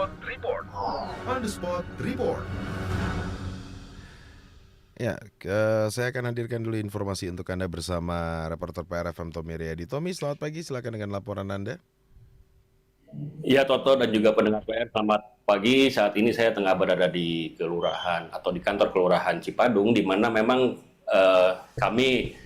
Spot Report. On the Spot Report. Ya, saya akan hadirkan dulu informasi untuk Anda bersama reporter PRFM Tommy Riyadi. Tommy, selamat pagi, silakan dengan laporan Anda. Ya, Toto dan juga pendengar PR, selamat pagi. Saat ini saya tengah berada di kelurahan atau di kantor kelurahan Cipadung, di mana memang kami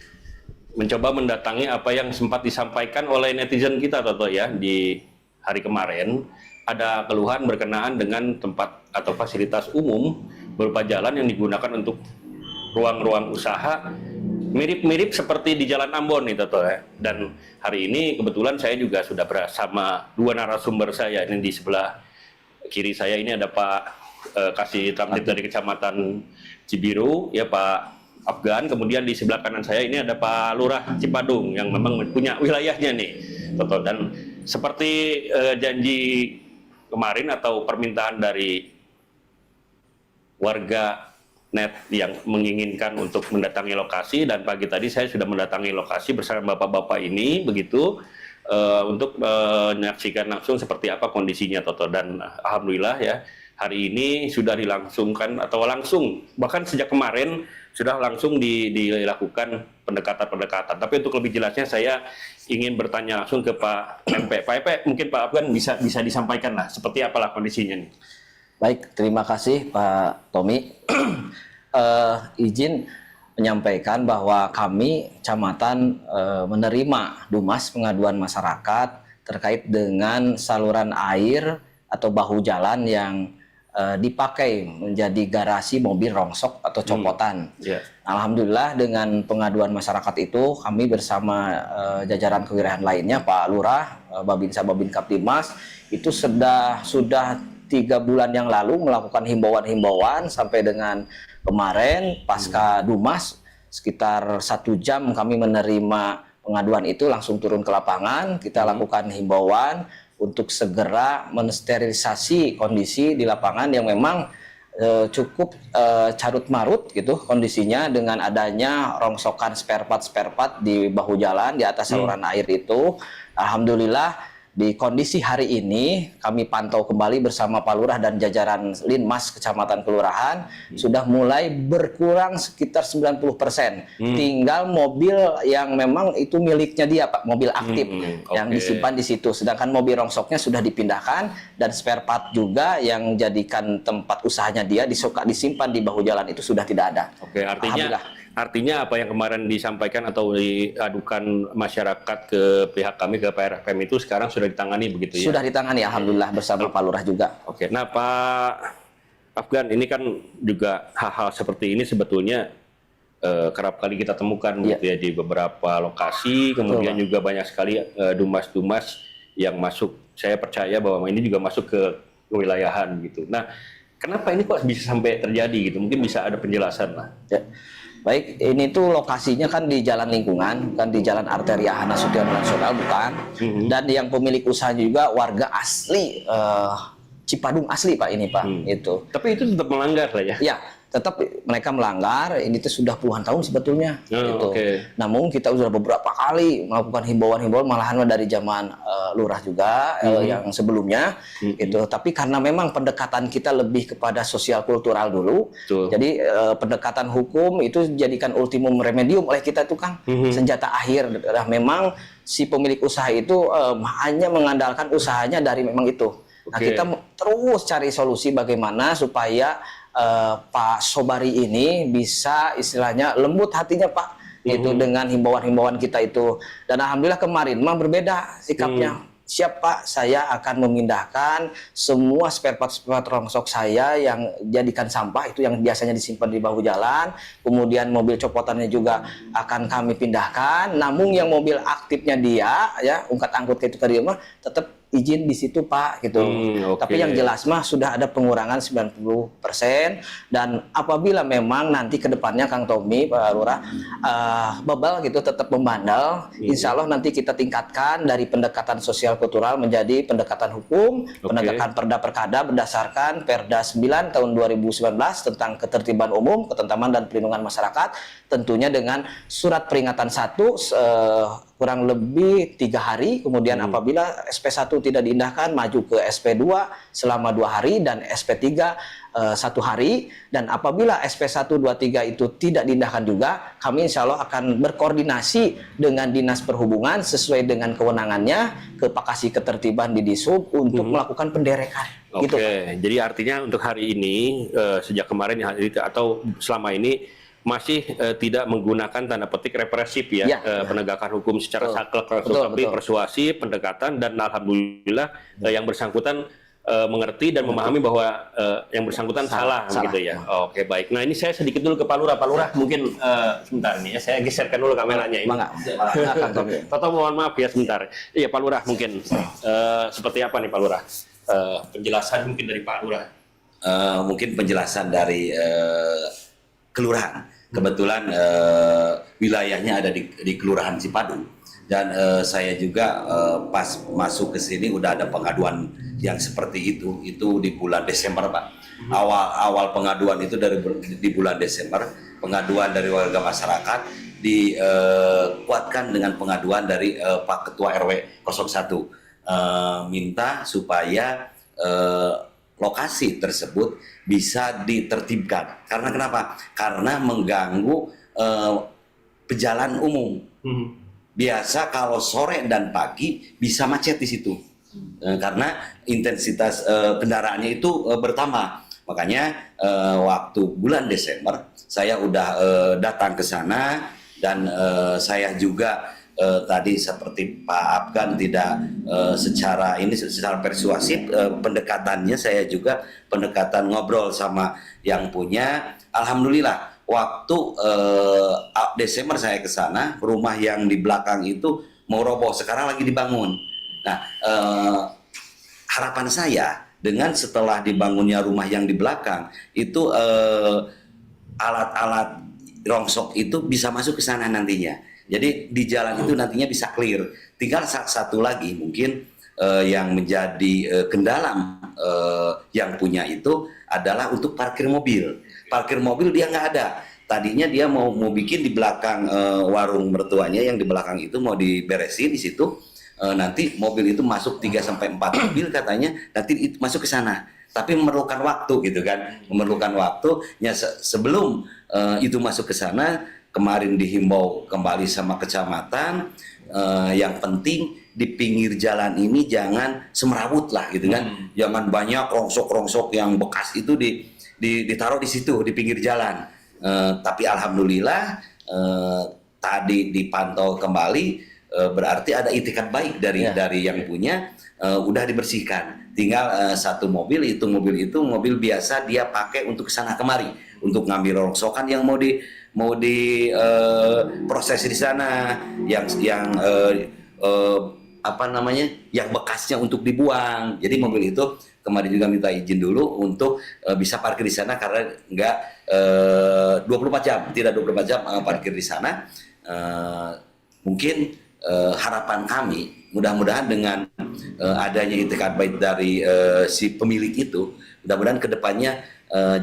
mencoba mendatangi apa yang sempat disampaikan oleh netizen kita, Toto, ya, di hari kemarin. Ada keluhan berkenaan dengan tempat atau fasilitas umum berupa jalan yang digunakan untuk ruang-ruang usaha mirip-mirip seperti di Jalan Ambon nih, Toto, ya. Dan hari ini kebetulan saya juga sudah bersama dua narasumber saya. Ini di sebelah kiri saya ini ada Pak Kasih Tamtid dari Kecamatan Cibiru, ya, Pak Afgan. Kemudian di sebelah kanan saya ini ada Pak Lurah Cipadung yang memang punya wilayahnya nih, Toto. Dan seperti janji kemarin atau permintaan dari warga net yang menginginkan untuk mendatangi lokasi, dan pagi tadi saya sudah mendatangi lokasi bersama bapak-bapak ini begitu untuk menyaksikan langsung seperti apa kondisinya, Toto. Dan alhamdulillah, ya, hari ini sudah dilangsungkan atau langsung bahkan sejak kemarin sudah langsung dilakukan pendekatan-pendekatan. Tapi untuk lebih jelasnya saya ingin bertanya langsung ke Pak MP. Pak MP, mungkin Pak Afgan bisa disampaikan lah seperti apalah kondisinya nih. Baik, terima kasih Pak Tommy. Izin menyampaikan bahwa kami kecamatan menerima Dumas pengaduan masyarakat terkait dengan saluran air atau bahu jalan yang dipakai menjadi garasi mobil rongsok atau copotan. Alhamdulillah dengan pengaduan masyarakat itu kami bersama jajaran kewirahan lainnya, Pak Lurah, Babinsa Babin Kaptimas, itu sudah 3 bulan yang lalu melakukan himbauan-himbauan sampai dengan kemarin pasca Dumas sekitar 1 jam kami menerima pengaduan itu, langsung turun ke lapangan. Kita lakukan himbauan untuk segera mensterilisasi kondisi di lapangan yang memang cukup carut marut gitu kondisinya dengan adanya rongsokan spare part di bahu jalan di atas saluran air itu. Alhamdulillah di kondisi hari ini kami pantau kembali bersama Pak Lurah dan jajaran Linmas Kecamatan Kelurahan sudah mulai berkurang sekitar 90%. Tinggal mobil yang memang itu miliknya dia, Pak, mobil aktif yang disimpan di situ. Sedangkan mobil rongsoknya sudah dipindahkan dan spare part juga yang jadikan tempat usahanya dia disimpan di bahu jalan itu sudah tidak ada. Oke, artinya apa yang kemarin disampaikan atau diadukan masyarakat ke pihak kami, ke PRFM itu sekarang sudah ditangani begitu ya? Sudah ditangani, alhamdulillah, bersama Pak Lurah juga. Oke, nah Pak Afgan, ini kan juga hal-hal seperti ini sebetulnya kerap kali kita temukan gitu ya di beberapa lokasi, kemudian juga banyak sekali dumas-dumas yang masuk. Saya percaya bahwa ini juga masuk ke kewilayahan gitu. Nah, kenapa ini kok bisa sampai terjadi gitu? Mungkin bisa ada penjelasan lah. Ya. Baik, ini tuh lokasinya kan di jalan lingkungan, kan di jalan arteri Ahana Sution Nasional, bukan? Dan yang pemilik usahanya juga warga asli Cipadung asli, Pak, ini, Pak. Itu. Tapi itu tetap melanggar lah ya? Ya, tetap mereka melanggar. Ini tuh sudah puluhan tahun sebetulnya. Gitu. Namun kita sudah beberapa kali melakukan himbauan-himbauan, malahan dari zaman Lurah juga yang sebelumnya. Itu. Tapi karena memang pendekatan kita lebih kepada sosial kultural dulu, jadi pendekatan hukum itu dijadikan ultimum remedium oleh kita itu, Kang, senjata akhir. Nah, memang si pemilik usaha itu hanya mengandalkan usahanya dari memang itu. Nah, kita terus cari solusi bagaimana supaya Pak Sobari ini bisa istilahnya lembut hatinya, Pak, itu dengan himbauan-himbauan kita itu. Dan alhamdulillah kemarin memang berbeda sikapnya. Siap, Pak, saya akan memindahkan semua spare part rongsok saya yang jadikan sampah itu yang biasanya disimpan di bahu jalan. Kemudian mobil copotannya juga akan kami pindahkan. Namun yang mobil aktifnya dia, ya, ungkat-angkut itu tadi mah tetap izin di situ, Pak, gitu. Tapi yang jelas mah sudah ada pengurangan 90%, dan apabila memang nanti ke depannya, Kang Tommy, Pak Lurah, bebal gitu tetap membandel, insya Allah nanti kita tingkatkan dari pendekatan sosial kultural menjadi pendekatan hukum, penegakan perda perkada berdasarkan Perda 9 tahun 2019 tentang ketertiban umum, ketentraman dan perlindungan masyarakat, tentunya dengan surat peringatan 1 kurang lebih 3 hari, kemudian apabila SP1 tidak diindahkan maju ke SP2 selama 2 hari dan SP3 1 hari, dan apabila SP1, 2, 3 itu tidak diindahkan juga, kami insya Allah akan berkoordinasi dengan Dinas Perhubungan sesuai dengan kewenangannya ke Pakasi Ketertiban di Dishub untuk melakukan penderekan. Oke, jadi artinya untuk hari ini sejak kemarin atau selama ini masih tidak menggunakan tanda petik represif ya, penegakan hukum secara saklek, tapi persuasif, pendekatan, dan alhamdulillah yang bersangkutan mengerti dan memahami bahwa yang bersangkutan salah begitu ya. Oke, baik. Nah, ini saya sedikit dulu ke Pak Lurah. Pak Lurah mungkin sebentar nih ya, saya geserkan dulu kameranya ini. Toto mohon maaf ya sebentar. Iya, Pak Lurah mungkin seperti apa nih Pak Lurah? Penjelasan mungkin dari Pak Lurah. Mungkin penjelasan dari kelurahan. Kebetulan wilayahnya ada di Kelurahan Cipadung, dan saya juga pas masuk ke sini udah ada pengaduan yang seperti itu di bulan Desember, Pak. Awal pengaduan itu di bulan Desember, pengaduan dari warga masyarakat dikuatkan dengan pengaduan dari Pak Ketua RW 01, minta supaya lokasi tersebut bisa ditertibkan. Karena kenapa? Karena mengganggu pejalan umum. Biasa kalau sore dan pagi bisa macet di situ. Karena intensitas kendaraannya itu bertambah. Makanya waktu bulan Desember saya udah datang ke sana, dan saya juga tadi seperti Pak Afgan tidak secara persuasif, pendekatannya saya juga pendekatan ngobrol sama yang punya. Alhamdulillah waktu Desember saya ke sana, rumah yang di belakang itu mau roboh, sekarang lagi dibangun. Nah, harapan saya dengan setelah dibangunnya rumah yang di belakang itu alat-alat rongsok itu bisa masuk ke sana nantinya. Jadi di jalan itu nantinya bisa clear. Tinggal satu lagi mungkin yang menjadi kendala yang punya itu adalah untuk parkir mobil. Parkir mobil dia nggak ada. Tadinya dia mau bikin di belakang warung mertuanya yang di belakang itu mau diberesin di situ. Nanti mobil itu masuk 3-4 mobil katanya, nanti masuk ke sana. Tapi memerlukan waktu gitu kan. Memerlukan waktu. Sebelum itu masuk ke sana, kemarin dihimbau kembali sama kecamatan, yang penting di pinggir jalan ini jangan semrawut lah gitu kan, jangan banyak rongsok-rongsok yang bekas itu ditaruh di situ di pinggir jalan. Tapi alhamdulillah tadi dipantau kembali, berarti ada itikat baik dari yang punya, udah dibersihkan. Tinggal satu mobil itu mobil biasa dia pakai untuk kesana kemari untuk ngambil rongsokan yang mau di proses di sana, yang yang bekasnya untuk dibuang. Jadi mobil itu kemarin juga minta izin dulu untuk bisa parkir di sana, karena enggak 24 jam, tidak 24 jam parkir di sana. Mungkin harapan kami mudah-mudahan dengan adanya itikat baik dari si pemilik itu, mudah-mudahan kedepannya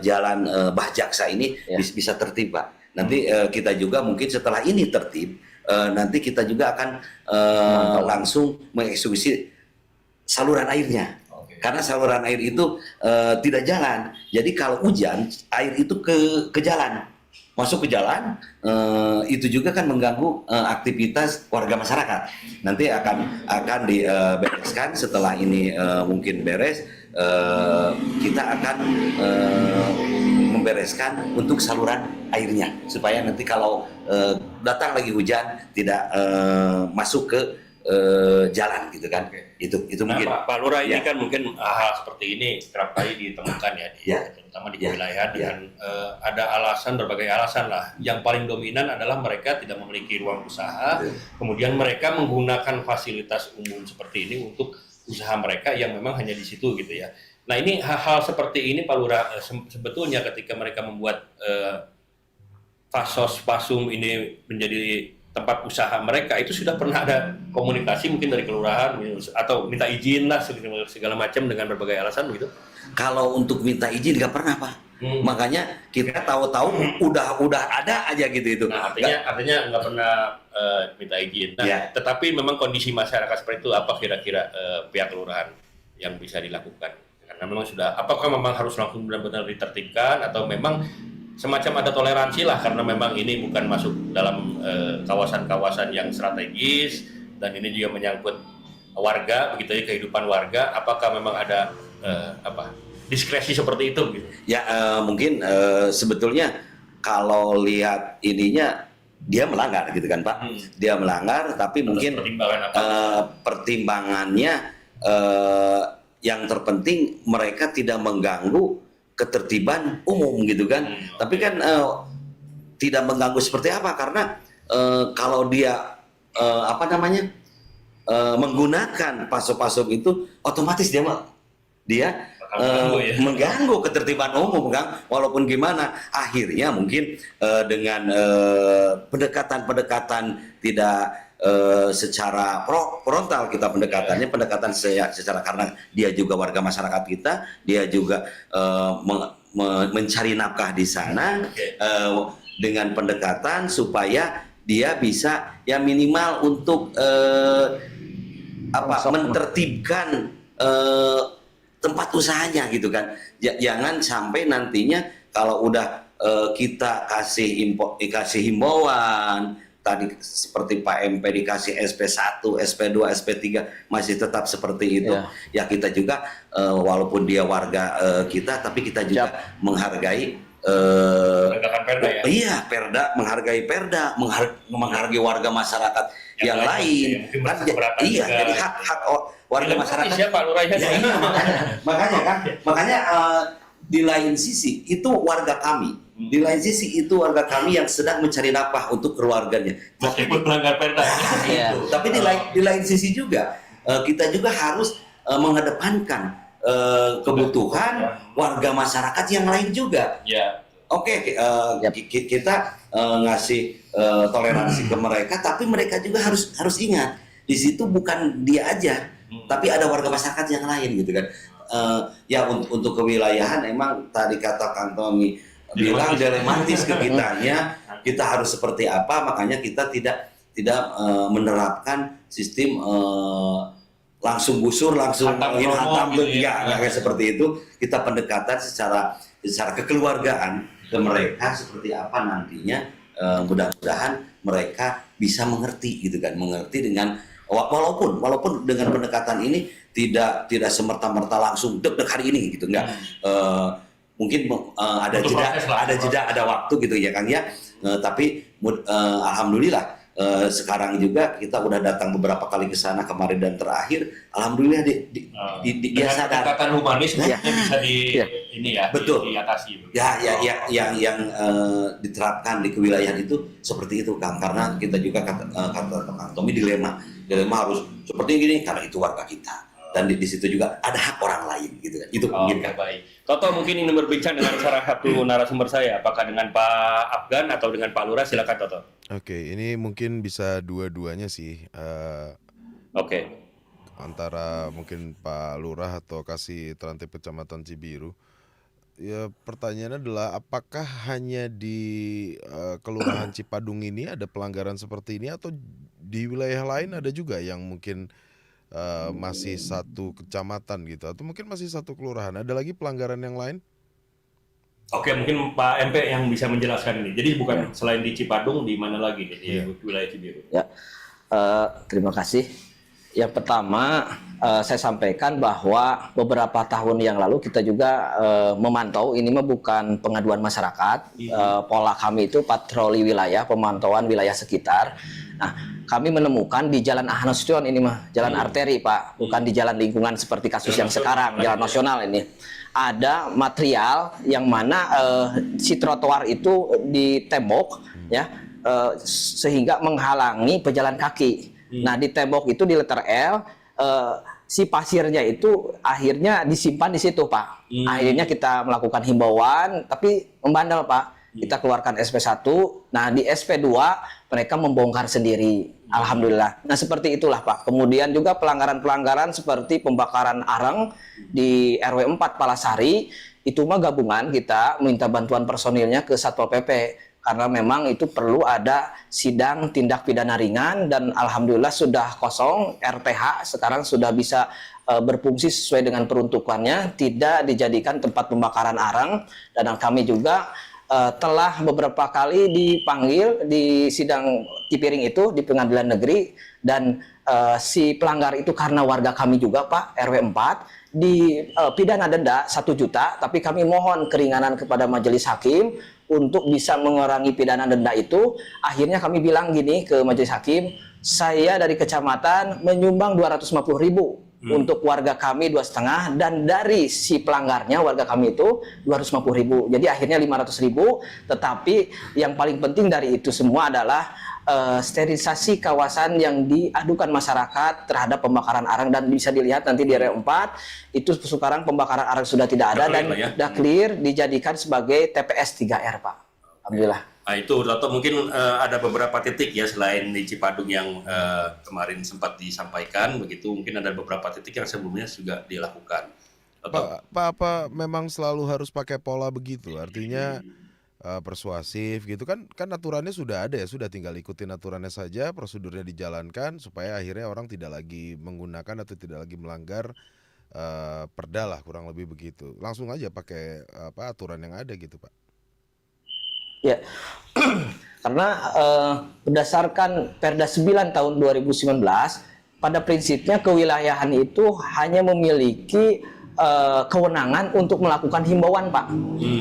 jalan Bah Jaksa ini bisa tertib, Pak. Nanti kita juga mungkin setelah ini tertib, nanti kita juga akan langsung mengeksekusi saluran airnya. Karena saluran air itu tidak jalan. Jadi kalau hujan, air itu ke jalan. Masuk ke jalan, itu juga kan mengganggu aktivitas warga masyarakat. Nanti akan dibereskan setelah ini mungkin beres, kita akan membereskan untuk saluran airnya supaya nanti kalau datang lagi hujan tidak masuk ke jalan gitu kan. Itu mungkin. Pak Lurah, ini kan mungkin hal seperti ini kerap kali ditemukan terutama di wilayah dengan ada berbagai alasan lah. Yang paling dominan adalah mereka tidak memiliki ruang usaha, kemudian mereka menggunakan fasilitas umum seperti ini untuk usaha mereka yang memang hanya di situ gitu ya. Nah, ini hal-hal seperti ini Pak Lurah, sebetulnya ketika mereka membuat Fasos Pasum ini menjadi tempat usaha mereka, itu sudah pernah ada komunikasi mungkin dari kelurahan atau minta izin lah segala macam dengan berbagai alasan begitu? Kalau untuk minta izin nggak pernah, Pak. Makanya kita tahu-tahu udah ada aja gitu itu. Nah, artinya nggak pernah minta izin. Nah, tetapi memang kondisi masyarakat seperti itu apa kira-kira pihak kelurahan yang bisa dilakukan? Karena memang apakah memang harus langsung benar-benar ditertibkan atau memang semacam ada toleransi lah karena memang ini bukan masuk dalam kawasan-kawasan yang strategis dan ini juga menyangkut warga begitu ya, kehidupan warga, apakah memang ada diskresi seperti itu gitu? Ya mungkin sebetulnya kalau lihat ininya dia melanggar gitu kan Pak. Dia melanggar tapi mungkin pertimbangannya yang terpenting mereka tidak mengganggu ketertiban umum gitu kan. Tapi kan tidak mengganggu seperti apa karena kalau dia menggunakan pasok-pasok itu otomatis dia mengganggu ketertiban umum kan. Walaupun gimana akhirnya mungkin dengan pendekatan tidak secara frontal kita pendekatan secara karena dia juga warga masyarakat kita, dia juga mencari nafkah di sana dengan pendekatan supaya dia bisa ya minimal untuk mentertibkan tempat usahanya gitu kan. Jangan sampai nantinya kalau udah kita kasih himbauan tadi seperti Pak MP dikasih SP1, SP2, SP3 masih tetap seperti itu. Ya kita juga walaupun dia warga kita tapi kita juga menghargai Perda ya? Iya, Perda, menghargai Perda, menghargai warga masyarakat yang lain. Kan jadi hak warga masyarakat. Siapa lurahnya? Makanya di lain sisi itu warga kami. Di lain sisi itu warga kami yang sedang mencari nafkah untuk keluarganya. Meskipun melanggar Perda. Tapi di lain sisi juga kita juga harus mengedepankan kebutuhan warga masyarakat yang lain juga. Oke, kita ngasih toleransi ke mereka, tapi mereka juga harus ingat di situ bukan dia aja, tapi ada warga masyarakat yang lain gitu kan. Ya untuk kewilayahan emang tadi kata Kang Tommy bilang dilematis ke kitanya, kita harus seperti apa, makanya kita tidak menerapkan sistem langsung gusur, langsung hantam kayak seperti itu. Kita pendekatan secara kekeluargaan ke mereka seperti apa nantinya, mudah-mudahan mereka bisa mengerti gitu kan, mengerti dengan walaupun dengan pendekatan ini tidak semerta-merta langsung dek hari ini gitu enggak. Mungkin ada jeda ada waktu gitu ya Kang ya. Tapi alhamdulillah sekarang juga kita udah datang beberapa kali ke sana kemarin dan alhamdulillah dia sadar. Pendekatan humanis bisa diatasi. Yang diterapkan di kewilayahan itu seperti itu Kang, karena kita juga kata Kang Tommy dilema harus seperti ini karena itu warga kita. Dan di situ juga ada hak orang lain gitu kan. Itu mungkin kan. Baik. Toto mungkin ingin berbincang dengan salah satu narasumber saya, apakah dengan Pak Afgan atau dengan Pak Lurah, silakan Toto. Oke, ini mungkin bisa dua-duanya sih. Antara mungkin Pak Lurah atau Kasih Terantib Kecamatan Cibiru. Ya pertanyaannya adalah apakah hanya di Kelurahan Cipadung ini ada pelanggaran seperti ini atau di wilayah lain ada juga yang mungkin masih satu kecamatan gitu atau mungkin masih satu kelurahan, ada lagi pelanggaran yang lain? Oke, mungkin Pak MP yang bisa menjelaskan ini. Jadi bukan selain di Cipadung, di mana lagi di wilayah Cibiru? Ya, terima kasih. Yang pertama saya sampaikan bahwa beberapa tahun yang lalu kita juga memantau, ini mah bukan pengaduan masyarakat, pola kami itu patroli wilayah, pemantauan wilayah sekitar. Nah, kami menemukan di Jalan Ahmad Nasution ini mah jalan arteri Pak, bukan di jalan lingkungan seperti kasus yang sekarang, jalan nasional ini. Ada material yang mana si trotoar itu ditembok ya, sehingga menghalangi pejalan kaki. Nah, di tembok itu di letter L, si pasirnya itu akhirnya disimpan di situ Pak. Akhirnya kita melakukan himbauan, tapi membandel Pak. kita keluarkan SP1. Nah, di SP2 mereka membongkar sendiri. Alhamdulillah. Nah, seperti itulah Pak. Kemudian juga pelanggaran-pelanggaran seperti pembakaran arang di RW 4 Palasari, itu mah gabungan kita minta bantuan personilnya ke Satpol PP. Karena memang itu perlu ada sidang tindak pidana ringan dan alhamdulillah sudah kosong, RTH sekarang sudah bisa berfungsi sesuai dengan peruntukannya, tidak dijadikan tempat pembakaran arang. Dan kami juga telah beberapa kali dipanggil di sidang Cipiring itu di pengadilan negeri, dan si pelanggar itu karena warga kami juga Pak, RW 4, dipidana denda 1 juta, tapi kami mohon keringanan kepada majelis hakim untuk bisa mengurangi pidana denda itu. Akhirnya kami bilang gini ke majelis hakim, saya dari kecamatan menyumbang 250.000 untuk warga kami 2,5, dan dari si pelanggarnya warga kami itu 250.000. Jadi akhirnya 500.000. Tetapi yang paling penting dari itu semua adalah sterilisasi kawasan yang diadukan masyarakat terhadap pembakaran arang, dan bisa dilihat nanti di RW 4 itu sekarang pembakaran arang sudah tidak ada dan sudah clear dijadikan sebagai TPS 3R Pak. Alhamdulillah. Nah itu Toto mungkin ada beberapa titik ya selain di Cipadung yang kemarin sempat disampaikan begitu, mungkin ada beberapa titik yang sebelumnya juga dilakukan. Apa memang selalu harus pakai pola begitu? Artinya persuasif gitu kan aturannya sudah ada ya, sudah tinggal ikutin aturannya saja, prosedurnya dijalankan supaya akhirnya orang tidak lagi menggunakan atau tidak lagi melanggar perda lah, kurang lebih begitu. Langsung aja pakai aturan yang ada gitu Pak. Ya, karena berdasarkan Perda 9 tahun 2019, pada prinsipnya kewilayahan itu hanya memiliki kewenangan untuk melakukan himbauan Pak,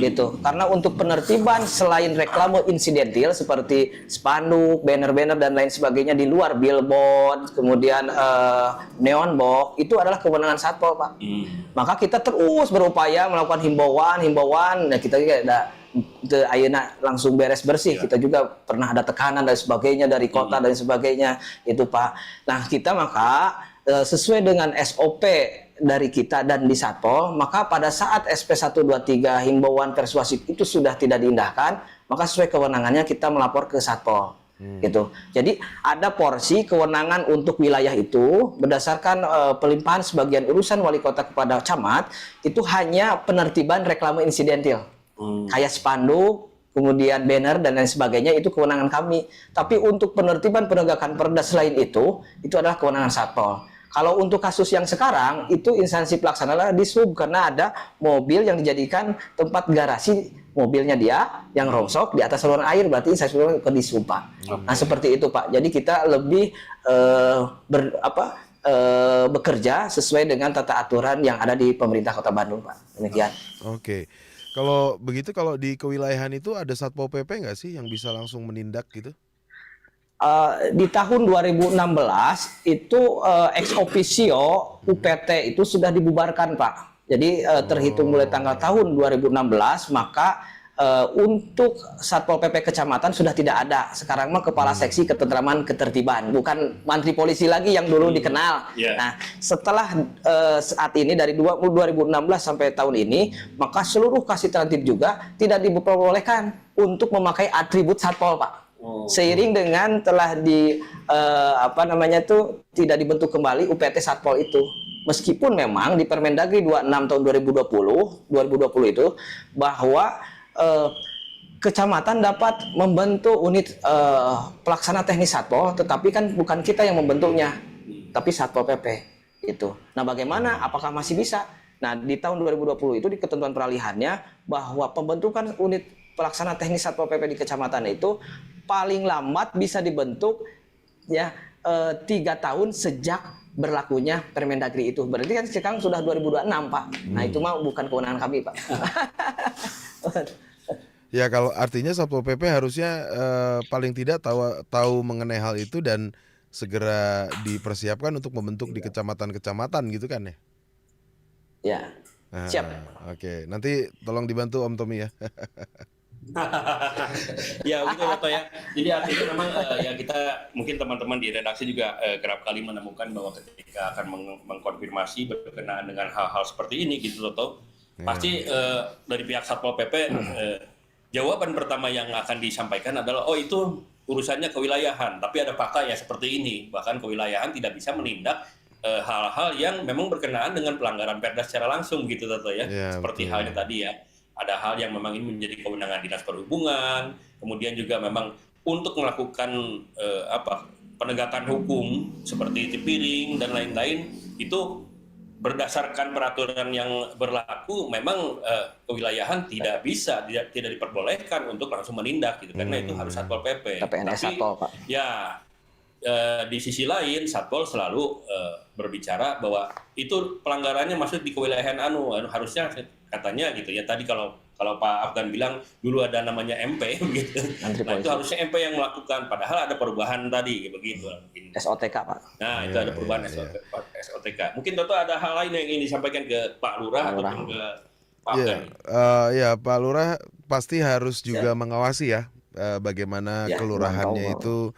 gitu. Karena untuk penertiban selain reklame insidentil seperti spanduk, banner-banner dan lain sebagainya di luar billboard, kemudian neon box, itu adalah kewenangan Satpol Pak. Maka kita terus berupaya melakukan himbauan. Nah, kita juga ayeuna langsung beres bersih. Kita juga pernah ada tekanan dan sebagainya dari kota dan sebagainya itu Pak. Nah, kita maka sesuai dengan SOP dari kita dan di Satpol, maka pada saat SP 123 himbauan persuasif itu sudah tidak diindahkan, maka sesuai kewenangannya kita melapor ke Satpol. Gitu. Jadi ada porsi kewenangan untuk wilayah itu berdasarkan pelimpahan sebagian urusan wali kota kepada camat, itu hanya penertiban reklame insidentil. Kayak spanduk, kemudian banner dan lain sebagainya, itu kewenangan kami. Tapi untuk penertiban penegakan perda selain itu adalah kewenangan Satpol. Kalau untuk kasus yang sekarang, itu instansi pelaksana adalah Dishub, karena ada mobil yang dijadikan tempat garasi mobilnya dia yang rongsok di atas saluran air, berarti instansi ke Dishub Pak. Nah seperti itu Pak. Jadi kita lebih bekerja sesuai dengan tata aturan yang ada di pemerintah Kota Bandung Pak. Demikian. Oke. Kalau begitu, kalau di kewilayahan itu ada Satpol PP nggak sih yang bisa langsung menindak gitu? Di tahun 2016 itu ex officio UPT itu sudah dibubarkan Pak. Jadi terhitung mulai tanggal tahun 2016, maka untuk Satpol PP kecamatan sudah tidak ada. Sekarang mah kepala seksi ketentraman ketertiban, bukan mantri polisi lagi yang dulu dikenal. Nah, setelah saat ini dari 2016 sampai tahun ini, maka seluruh kasih tertib juga tidak diperbolehkan untuk memakai atribut Satpol Pak. Seiring dengan telah tidak dibentuk kembali UPT Satpol itu. Meskipun memang di Permendagri 26 tahun 2020 itu bahwa kecamatan dapat membentuk unit pelaksana teknis Satpol, tetapi kan bukan kita yang membentuknya, tapi Satpol PP itu. Nah, bagaimana? Apakah masih bisa? Nah, di tahun 2020 itu di ketentuan peralihannya bahwa pembentukan unit pelaksana teknis Satpol PP di kecamatan itu paling lambat bisa dibentuk ya 3 tahun sejak berlakunya Permendagri itu. Berarti kan sekarang sudah 2026 Pak. Nah itu mah bukan kewenangan kami Pak. Ya kalau artinya Satpol PP harusnya paling tidak tahu mengenai hal itu dan segera dipersiapkan untuk membentuk di kecamatan-kecamatan gitu kan ya? Ya, siap. Oke, nanti tolong dibantu Om Tommy ya. Ya begitu Toto ya. Jadi artinya memang ya kita mungkin teman-teman di redaksi juga kerap kali menemukan bahwa ketika akan mengkonfirmasi berkenaan dengan hal-hal seperti ini gitu Toto, pasti dari pihak Satpol PP jawaban pertama yang akan disampaikan adalah, oh itu urusannya kewilayahan, tapi ada fakta ya seperti ini, bahkan kewilayahan tidak bisa menindak hal-hal yang memang berkenaan dengan pelanggaran Perda secara langsung gitu Toto ya. Seperti halnya tadi ya, ada hal yang memang ini menjadi kewenangan Dinas Perhubungan, kemudian juga memang untuk melakukan penegakan hukum seperti tipiring dan lain-lain itu berdasarkan peraturan yang berlaku memang kewilayahan tidak bisa tidak diperbolehkan untuk langsung menindak gitu karena itu harus Satpol PP. PNS Satpol, Pak. Ya di sisi lain Satpol selalu berbicara bahwa itu pelanggarannya masuk di kewilayahan harusnya katanya gitu ya. Tadi kalau Pak Afgan bilang dulu ada namanya MP gitu. Nah, itu harusnya MP yang melakukan padahal ada perubahan tadi begitu. SOTK, Pak. Nah, itu ada perubahan SOTK. Mungkin Toto ada hal lain yang ingin disampaikan ke Pak Lurah ataupun ke Pak Afgan. Ya, Pak Lurah pasti harus juga mengawasi ya bagaimana kelurahannya itu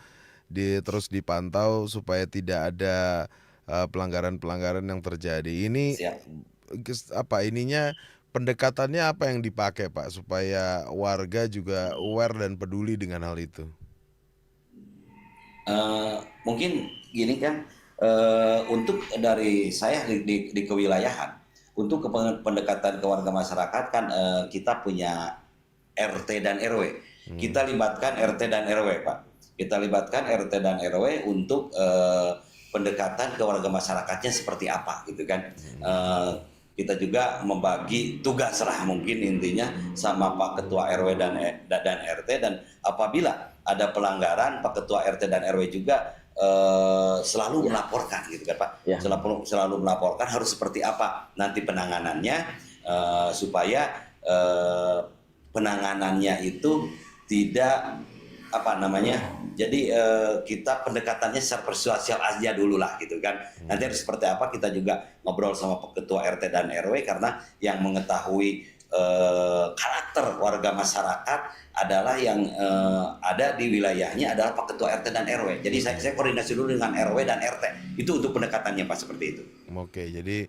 terus dipantau supaya tidak ada pelanggaran-pelanggaran yang terjadi. Ini pendekatannya apa yang dipakai Pak supaya warga juga aware dan peduli dengan hal itu? Mungkin gini kan, untuk dari saya di kewilayahan, untuk pendekatan ke warga masyarakat kan kita punya RT dan RW. Kita libatkan RT dan RW, Pak. Kita libatkan RT dan RW untuk pendekatan ke warga masyarakatnya seperti apa gitu kan. Kita juga membagi tugas lah mungkin intinya sama Pak Ketua RW dan RT, dan apabila ada pelanggaran Pak Ketua RT dan RW juga selalu melaporkan gitu kan Pak. Selalu melaporkan harus seperti apa nanti penanganannya supaya penanganannya itu tidak jadi kita pendekatannya secara persuasif aja dulu lah gitu kan. Nanti harus seperti apa kita juga ngobrol sama Ketua RT dan RW, karena yang mengetahui karakter warga masyarakat adalah yang ada di wilayahnya adalah Pak Ketua RT dan RW. Jadi saya koordinasi dulu dengan RW dan RT. Itu untuk pendekatannya Pak, seperti itu. Oke, jadi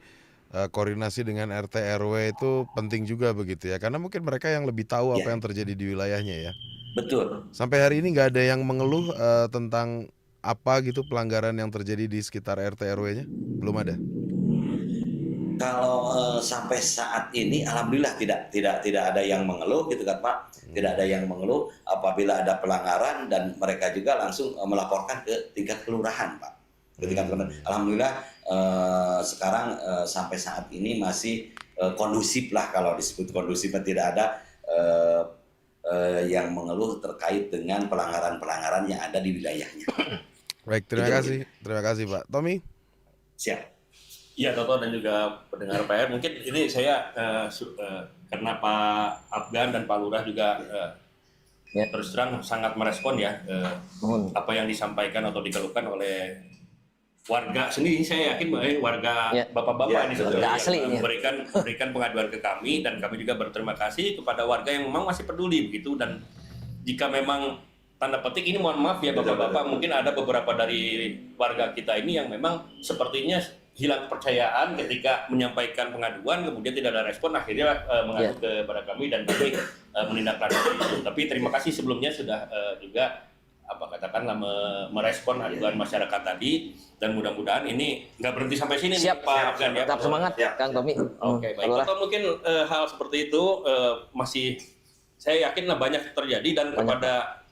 koordinasi dengan RT RW itu penting juga begitu ya, karena mungkin mereka yang lebih tahu apa yang terjadi di wilayahnya ya. Betul. Sampai hari ini nggak ada yang mengeluh tentang apa gitu pelanggaran yang terjadi di sekitar RT RW-nya? Belum ada? Kalau sampai saat ini alhamdulillah tidak ada yang mengeluh gitu kan Pak. Tidak ada yang mengeluh apabila ada pelanggaran, dan mereka juga langsung melaporkan ke tingkat kelurahan Pak. Alhamdulillah sekarang sampai saat ini masih kondusif lah, kalau disebut kondusif, tidak ada yang mengeluh terkait dengan pelanggaran-pelanggaran yang ada di wilayahnya. Baik, terima kasih Pak. Tommy? Siap. Iya, Toto dan juga pendengar PR, mungkin ini saya karena Pak Afgan dan Pak Lurah juga terus terang sangat merespon ya apa yang disampaikan atau dikeluhkan oleh warga sendiri. Saya yakin bahwa warga bapak-bapak ini yang memberikan pengaduan ke kami, dan kami juga berterima kasih kepada warga yang memang masih peduli begitu. Dan jika memang tanda petik ini, mohon maaf ya bapak-bapak, mungkin ada beberapa dari warga kita ini yang memang sepertinya hilang kepercayaan ketika menyampaikan pengaduan, kemudian tidak ada respon, akhirnya mengadu kepada kami dan kami menindaklanjuti itu. Tapi terima kasih sebelumnya sudah juga merespon aduan masyarakat tadi, dan mudah-mudahan ini nggak berhenti sampai sini. Pak Afgan ya. Tetap semangat Kang Tommy. Oke, baik. Atau mungkin hal seperti itu masih saya yakin banyak terjadi, dan kepada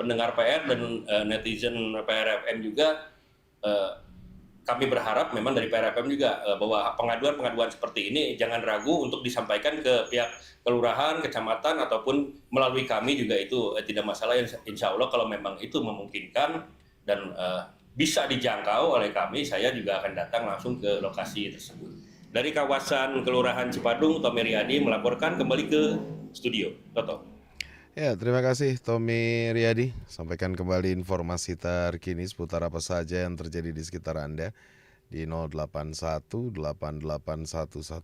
pendengar PR dan netizen PR FM juga kami berharap memang dari PR FM juga bahwa pengaduan-pengaduan seperti ini jangan ragu untuk disampaikan ke pihak kelurahan, kecamatan, ataupun melalui kami juga itu tidak masalah. Insya Allah kalau memang itu memungkinkan dan bisa dijangkau oleh kami, saya juga akan datang langsung ke lokasi tersebut. Dari kawasan Kelurahan Cipadung, Tommy Riyadi melaporkan kembali ke studio. Toto. Ya, terima kasih Tommy Riyadi. Sampaikan kembali informasi terkini seputar apa saja yang terjadi di sekitar Anda di 081 8811